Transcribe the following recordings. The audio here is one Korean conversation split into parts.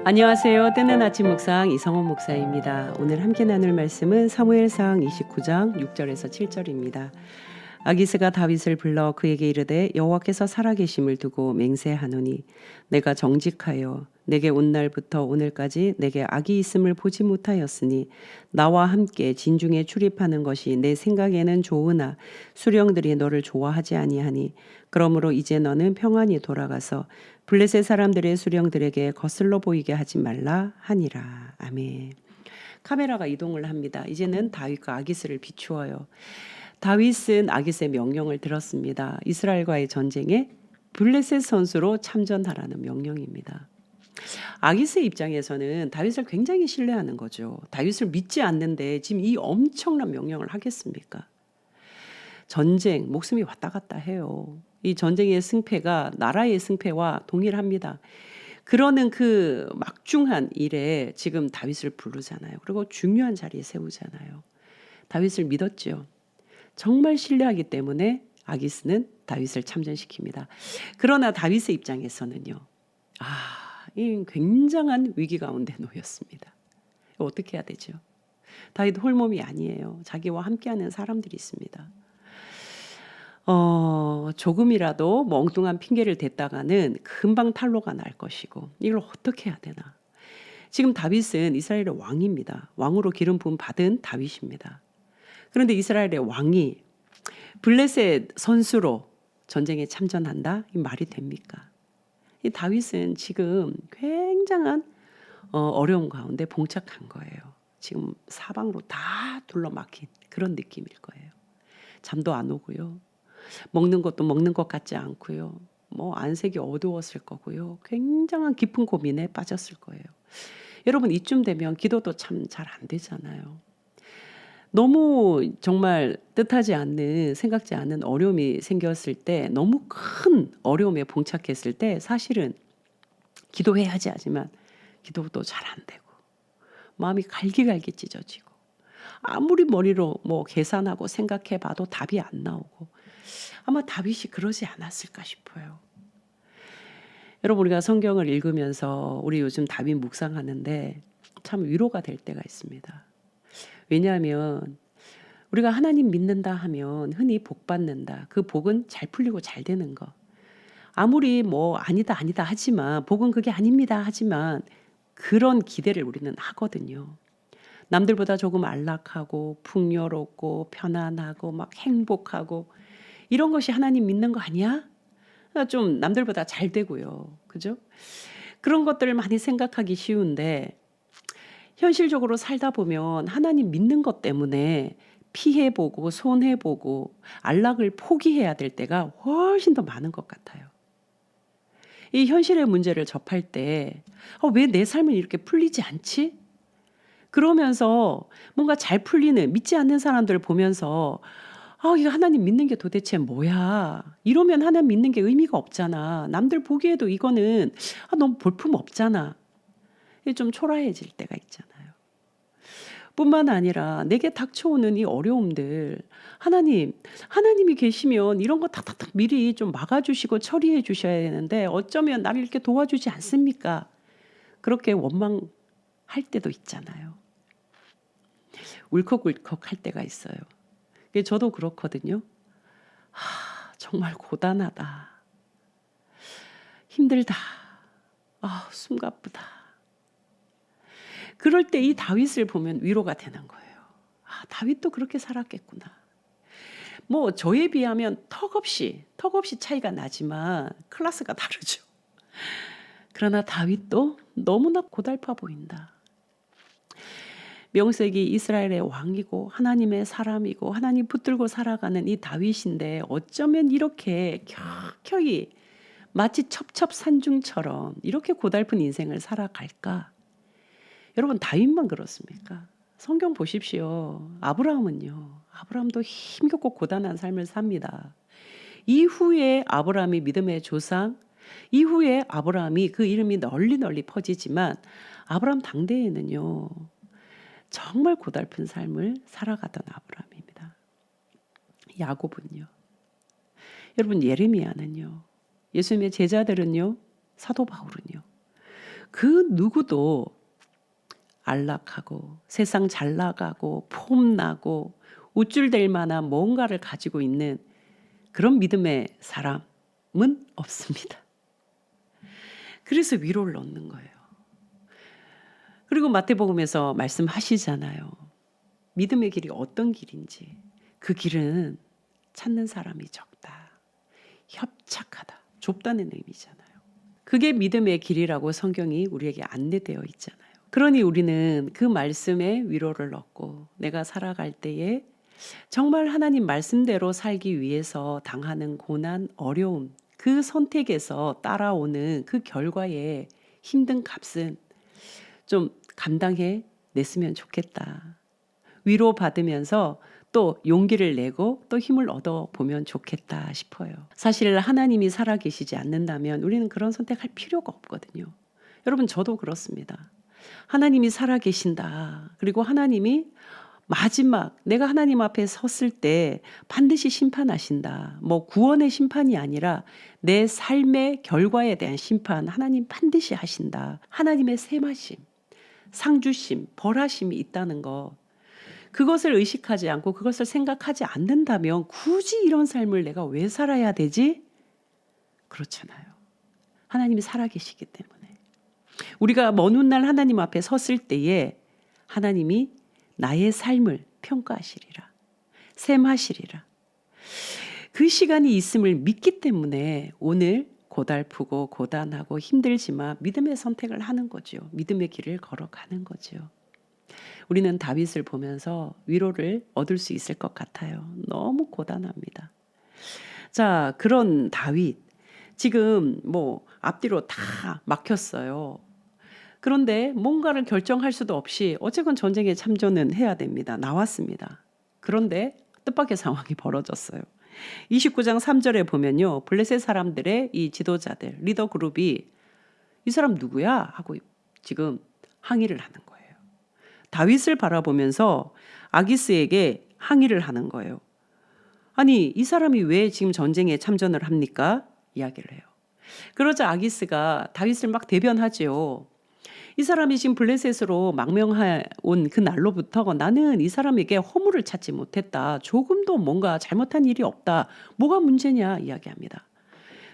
안녕하세요. 뜨는 아침 묵상 이성원 목사입니다. 오늘 함께 나눌 말씀은 사무엘상 29장 6절에서 7절입니다. 아기스가 다윗을 불러 그에게 이르되 여호와께서 살아계심을 두고 맹세하노니 내가 정직하여 내게 온 날부터 오늘까지 내게 악이 있음을 보지 못하였으니 나와 함께 진중에 출입하는 것이 내 생각에는 좋으나 수령들이 너를 좋아하지 아니하니 그러므로 이제 너는 평안히 돌아가서 블레셋 사람들의 수령들에게 거슬러 보이게 하지 말라 하니라. 아멘. 카메라가 이동을 합니다. 이제는 다윗과 아기스를 비추어요. 다윗은 아기스의 명령을 들었습니다. 이스라엘과의 전쟁에 블레셋 선수로 참전하라는 명령입니다. 아기스의 입장에서는 다윗을 굉장히 신뢰하는 거죠. 다윗을 믿지 않는데 지금 이 엄청난 명령을 하겠습니까? 전쟁, 목숨이 왔다 갔다 해요. 이 전쟁의 승패가 나라의 승패와 동일합니다. 그러는 그 막중한 일에 지금 다윗을 부르잖아요. 그리고 중요한 자리에 세우잖아요. 다윗을 믿었죠. 정말 신뢰하기 때문에 아기스는 다윗을 참전시킵니다. 그러나 다윗의 입장에서는요. 이 굉장한 위기 가운데 놓였습니다. 어떻게 해야 되죠? 다윗 홀몸이 아니에요. 자기와 함께하는 사람들이 있습니다. 조금이라도 엉뚱한 핑계를 댔다가는 금방 탄로가 날 것이고 이걸 어떻게 해야 되나. 지금 다윗은 이스라엘의 왕입니다. 왕으로 기름 부음 받은 다윗입니다. 그런데 이스라엘의 왕이 블레셋 선수로 전쟁에 참전한다? 이 말이 됩니까? 이 다윗은 지금 굉장한 어려움 가운데 봉착한 거예요. 지금 사방으로 다 둘러막힌 그런 느낌일 거예요. 잠도 안 오고요. 먹는 것도 먹는 것 같지 않고요. 안색이 어두웠을 거고요. 굉장한 깊은 고민에 빠졌을 거예요. 여러분 이쯤 되면 기도도 참 잘 안 되잖아요. 너무 정말 뜻하지 않는 생각지 않는 어려움이 생겼을 때 너무 큰 어려움에 봉착했을 때 사실은 기도해야지 하지만 기도도 잘 안 되고 마음이 갈기갈기 찢어지고 아무리 머리로 계산하고 생각해봐도 답이 안 나오고 아마 다윗이 그러지 않았을까 싶어요. 여러분 우리가 성경을 읽으면서 우리 요즘 다윗 묵상하는데 참 위로가 될 때가 있습니다. 왜냐하면 우리가 하나님 믿는다 하면 흔히 복 받는다. 그 복은 잘 풀리고 잘 되는 거. 아무리 아니다 하지만 복은 그게 아닙니다 하지만 그런 기대를 우리는 하거든요. 남들보다 조금 안락하고 풍요롭고 편안하고 막 행복하고 이런 것이 하나님 믿는 거 아니야? 좀 남들보다 잘 되고요. 그죠? 그런 것들을 많이 생각하기 쉬운데 현실적으로 살다 보면 하나님 믿는 것 때문에 피해보고 손해보고 안락을 포기해야 될 때가 훨씬 더 많은 것 같아요. 이 현실의 문제를 접할 때 왜 내 삶은 이렇게 풀리지 않지? 그러면서 뭔가 잘 풀리는 믿지 않는 사람들을 보면서 이거 하나님 믿는 게 도대체 뭐야? 이러면 하나님 믿는 게 의미가 없잖아. 남들 보기에도 이거는 너무 볼품 없잖아. 좀 초라해질 때가 있잖아요. 뿐만 아니라 내게 닥쳐오는 이 어려움들 하나님이 계시면 이런 거 탁탁탁 미리 좀 막아주시고 처리해 주셔야 되는데 어쩌면 나를 이렇게 도와주지 않습니까? 그렇게 원망할 때도 있잖아요. 울컥울컥 할 때가 있어요. 저도 그렇거든요. 정말 고단하다. 힘들다. 숨가쁘다. 그럴 때 이 다윗을 보면 위로가 되는 거예요. 다윗도 그렇게 살았겠구나. 저에 비하면 턱없이 차이가 나지만 클래스가 다르죠. 그러나 다윗도 너무나 고달파 보인다. 명색이 이스라엘의 왕이고 하나님의 사람이고 하나님 붙들고 살아가는 이 다윗인데 어쩌면 이렇게 켜켜이 마치 첩첩산중처럼 이렇게 고달픈 인생을 살아갈까? 여러분 다윗만 그렇습니까? 성경 보십시오. 아브라함도 힘겹고 고단한 삶을 삽니다. 이후에 아브라함이 믿음의 조상, 이후에 아브라함이 그 이름이 널리 퍼지지만 아브라함 당대에는요. 정말 고달픈 삶을 살아가던 아브라함입니다. 야곱은요. 여러분 예레미야는요. 예수님의 제자들은요. 사도 바울은요. 그 누구도 안락하고 세상 잘 나가고 폼나고 우쭐댈 만한 뭔가를 가지고 있는 그런 믿음의 사람은 없습니다. 그래서 위로를 얻는 거예요. 그리고 마태복음에서 말씀하시잖아요. 믿음의 길이 어떤 길인지. 그 길은 찾는 사람이 적다. 협착하다. 좁다는 의미잖아요. 그게 믿음의 길이라고 성경이 우리에게 안내되어 있잖아요. 그러니 우리는 그 말씀에 위로를 얻고 내가 살아갈 때에 정말 하나님 말씀대로 살기 위해서 당하는 고난, 어려움, 그 선택에서 따라오는 그 결과의 힘든 값은 좀 감당해 냈으면 좋겠다. 위로받으면서 또 용기를 내고 또 힘을 얻어보면 좋겠다 싶어요. 사실 하나님이 살아계시지 않는다면 우리는 그런 선택할 필요가 없거든요. 여러분 저도 그렇습니다. 하나님이 살아계신다. 그리고 하나님이 마지막 내가 하나님 앞에 섰을 때 반드시 심판하신다. 뭐 구원의 심판이 아니라 내 삶의 결과에 대한 심판 하나님 반드시 하신다. 하나님의 세마심, 상주심, 벌하심이 있다는 것. 그것을 의식하지 않고 그것을 생각하지 않는다면 굳이 이런 삶을 내가 왜 살아야 되지? 그렇잖아요. 하나님이 살아계시기 때문에. 우리가 먼 훗날 하나님 앞에 섰을 때에 하나님이 나의 삶을 평가하시리라. 셈하시리라. 그 시간이 있음을 믿기 때문에 오늘 고달프고 고단하고 힘들지만 믿음의 선택을 하는 거죠. 믿음의 길을 걸어가는 거죠. 우리는 다윗을 보면서 위로를 얻을 수 있을 것 같아요. 너무 고단합니다. 자, 그런 다윗. 지금 뭐 앞뒤로 다 막혔어요. 그런데 뭔가를 결정할 수도 없이 어쨌건 전쟁에 참전은 해야 됩니다. 나왔습니다. 그런데 뜻밖의 상황이 벌어졌어요. 29장 3절에 보면요. 블레셋 사람들의 이 지도자들, 리더 그룹이 이 사람 누구야? 하고 지금 항의를 하는 거예요. 다윗을 바라보면서 아기스에게 항의를 하는 거예요. 아니, 이 사람이 왜 지금 전쟁에 참전을 합니까? 이야기를 해요. 그러자 아기스가 다윗을 막 대변하죠. 이 사람이 지금 블레셋으로 망명해 온 그 날로부터 나는 이 사람에게 허물을 찾지 못했다. 조금도 뭔가 잘못한 일이 없다. 뭐가 문제냐 이야기합니다.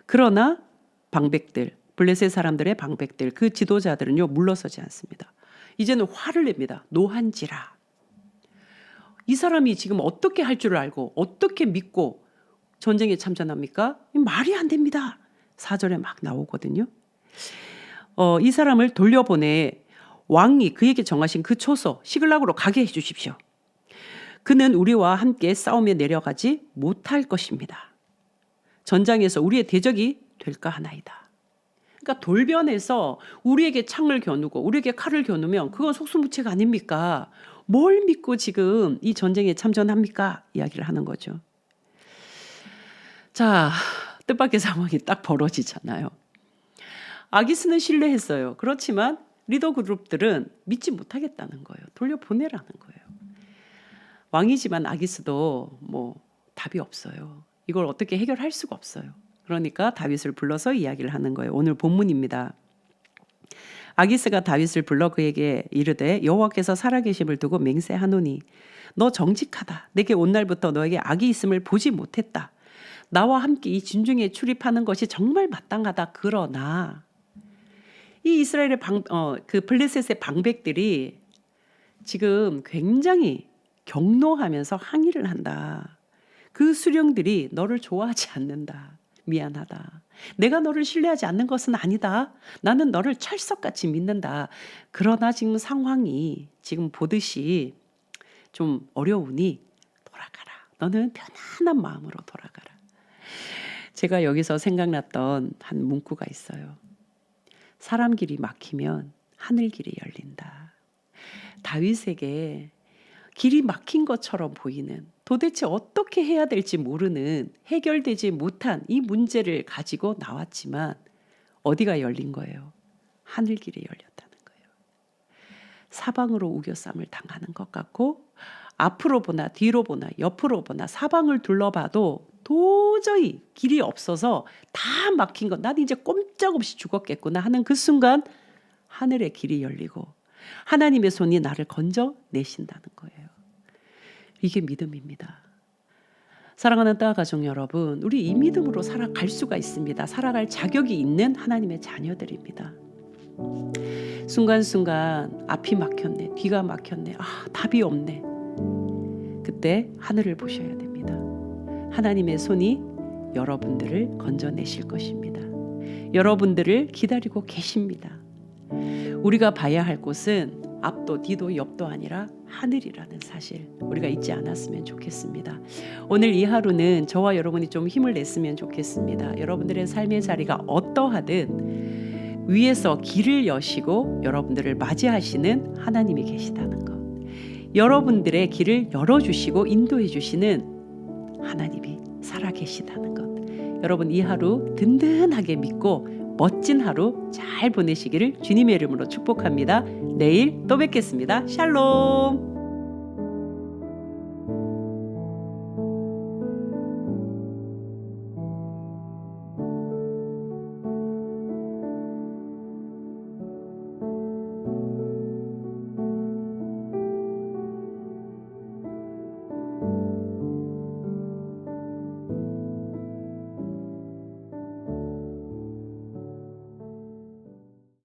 그러나 방백들, 블레셋 사람들의 방백들, 그 지도자들은요 물러서지 않습니다. 이제는 화를 냅니다. 노한지라. 이 사람이 지금 어떻게 할 줄 알고 어떻게 믿고 전쟁에 참전합니까? 말이 안 됩니다. 4절에 막 나오거든요. 이 사람을 돌려보내 왕이 그에게 정하신 그 초소 시글락으로 가게 해주십시오. 그는 우리와 함께 싸움에 내려가지 못할 것입니다. 전장에서 우리의 대적이 될까 하나이다. 그러니까 돌변해서 우리에게 창을 겨누고 우리에게 칼을 겨누면 그건 속수무책 아닙니까? 뭘 믿고 지금 이 전쟁에 참전합니까? 이야기를 하는 거죠. 자, 뜻밖의 상황이 딱 벌어지잖아요. 아기스는 신뢰했어요. 그렇지만 리더 그룹들은 믿지 못하겠다는 거예요. 돌려보내라는 거예요. 왕이지만 아기스도 뭐 답이 없어요. 이걸 어떻게 해결할 수가 없어요. 그러니까 다윗을 불러서 이야기를 하는 거예요. 오늘 본문입니다. 아기스가 다윗을 불러 그에게 이르되 여호와께서 살아계심을 두고 맹세하노니 너 정직하다. 내게 온 날부터 너에게 악이 있음을 보지 못했다. 나와 함께 이 진중에 출입하는 것이 정말 마땅하다. 그러나 이 이스라엘의 그 블레셋의 방백들이 지금 굉장히 경노하면서 항의를 한다. 그 수령들이 너를 좋아하지 않는다. 미안하다. 내가 너를 신뢰하지 않는 것은 아니다. 나는 너를 철석같이 믿는다. 그러나 지금 상황이 지금 보듯이 좀 어려우니 돌아가라. 너는 편안한 마음으로 돌아가라. 제가 여기서 생각났던 한 문구가 있어요. 사람 길이 막히면 하늘 길이 열린다. 다윗에게 길이 막힌 것처럼 보이는 도대체 어떻게 해야 될지 모르는 해결되지 못한 이 문제를 가지고 나왔지만 어디가 열린 거예요? 하늘 길이 열렸다는 거예요. 사방으로 우겨쌈을 당하는 것 같고 앞으로 보나 뒤로 보나 옆으로 보나 사방을 둘러봐도 도저히 길이 없어서 다 막힌 것. 난 이제 꼼짝없이 죽었겠구나 하는 그 순간 하늘의 길이 열리고 하나님의 손이 나를 건져내신다는 거예요. 이게 믿음입니다. 사랑하는 따 가족 여러분, 우리 이 믿음으로 살아갈 수가 있습니다. 살아갈 자격이 있는 하나님의 자녀들입니다. 순간순간 앞이 막혔네, 뒤가 막혔네, 답이 없네. 그때 하늘을 보셔야 됩니다. 하나님의 손이 여러분들을 건져내실 것입니다. 여러분들을 기다리고 계십니다. 우리가 봐야 할 곳은 앞도 뒤도 옆도 아니라 하늘이라는 사실, 우리가 잊지 않았으면 좋겠습니다. 오늘 이 하루는 저와 여러분이 좀 힘을 냈으면 좋겠습니다. 여러분들의 삶의 자리가 어떠하든 위에서 길을 여시고 여러분들을 맞이하시는 하나님이 계시다는 것, 여러분들의 길을 열어주시고 인도해 주시는 하나님이 살아계시다는 것, 여러분 이 하루 든든하게 믿고 멋진 하루 잘 보내시기를 주님의 이름으로 축복합니다. 내일 또 뵙겠습니다. 샬롬.